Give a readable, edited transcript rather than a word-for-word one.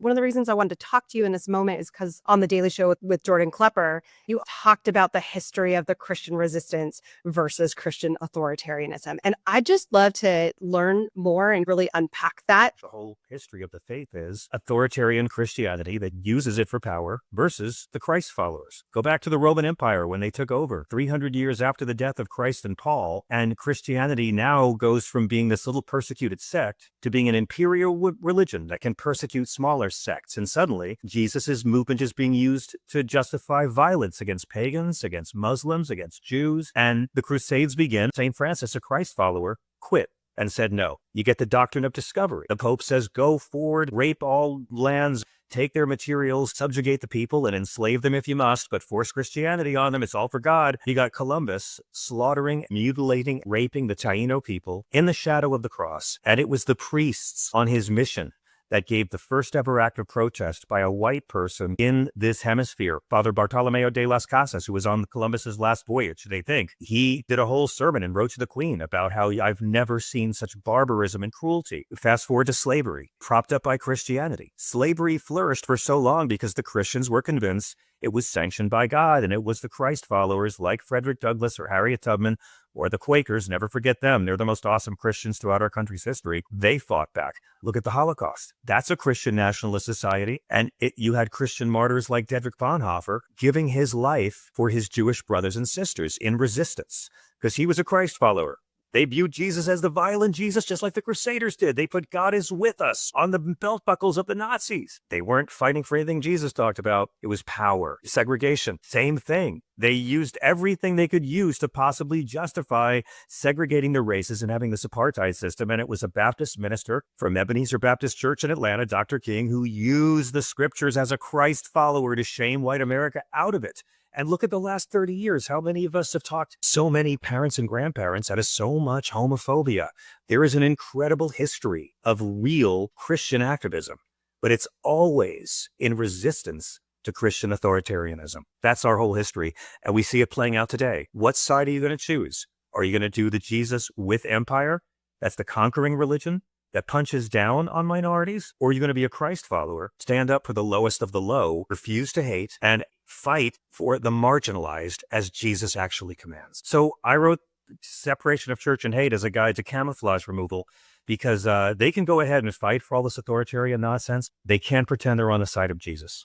One of the reasons I wanted to talk to you in this moment is because on the Daily Show with Jordan Klepper, you talked about the history of the Christian resistance versus Christian authoritarianism. And I'd just love to learn more and really unpack that. The whole history of the faith is authoritarian Christianity that uses it for power versus the Christ followers. Go back to the Roman Empire when they took over 300 years after the death of Christ and Paul, and Christianity now goes from being this little persecuted sect to being an imperial religion that can persecute smaller sects. And suddenly, Jesus' movement is being used to justify violence against pagans, against Muslims, against Jews. And the Crusades begin. St. Francis, a Christ follower, quit and said, no, you get the doctrine of discovery. The Pope says, go forward, rape all lands, take their materials, subjugate the people, and enslave them if you must, but force Christianity on them. It's all for God. You got Columbus slaughtering, mutilating, raping the Taino people in the shadow of the cross. And it was the priests on his mission that gave the first ever act of protest by a white person in this hemisphere, Father Bartolomeo de las Casas, who was on Columbus's last voyage, they think. He did a whole sermon and wrote to the Queen about how I've never seen such barbarism and cruelty. Fast forward to slavery, propped up by Christianity. Slavery flourished for so long because the Christians were convinced it was sanctioned by God, and it was the Christ followers like Frederick Douglass or Harriet Tubman or the Quakers. Never forget them. They're the most awesome Christians throughout our country's history. They fought back. Look at the Holocaust. That's a Christian nationalist society. And you had Christian martyrs like Dietrich Bonhoeffer giving his life for his Jewish brothers and sisters in resistance because he was a Christ follower. They viewed Jesus as the violent Jesus, just like the Crusaders did. They put God is with us on the belt buckles of the Nazis. They weren't fighting for anything Jesus talked about. It was power, segregation, same thing. They used everything they could use to possibly justify segregating the races and having this apartheid system. And it was a Baptist minister from Ebenezer Baptist Church in Atlanta, Dr. King, who used the scriptures as a Christ follower to shame white America out of it. And look at the last 30 years. How many of us have talked? So many parents and grandparents out of so much homophobia. There is an incredible history of real Christian activism, but it's always in resistance to Christian authoritarianism. That's our whole history. And we see it playing out today. What side are you going to choose? Are you going to do the Jesus with empire? That's the conquering religion that punches down on minorities? Or are you going to be a Christ follower, stand up for the lowest of the low, refuse to hate, and fight for the marginalized as Jesus actually commands? So I wrote Separation of Church and Hate as a guide to camouflage removal because they can go ahead and fight for all this authoritarian nonsense. They can't pretend they're on the side of Jesus.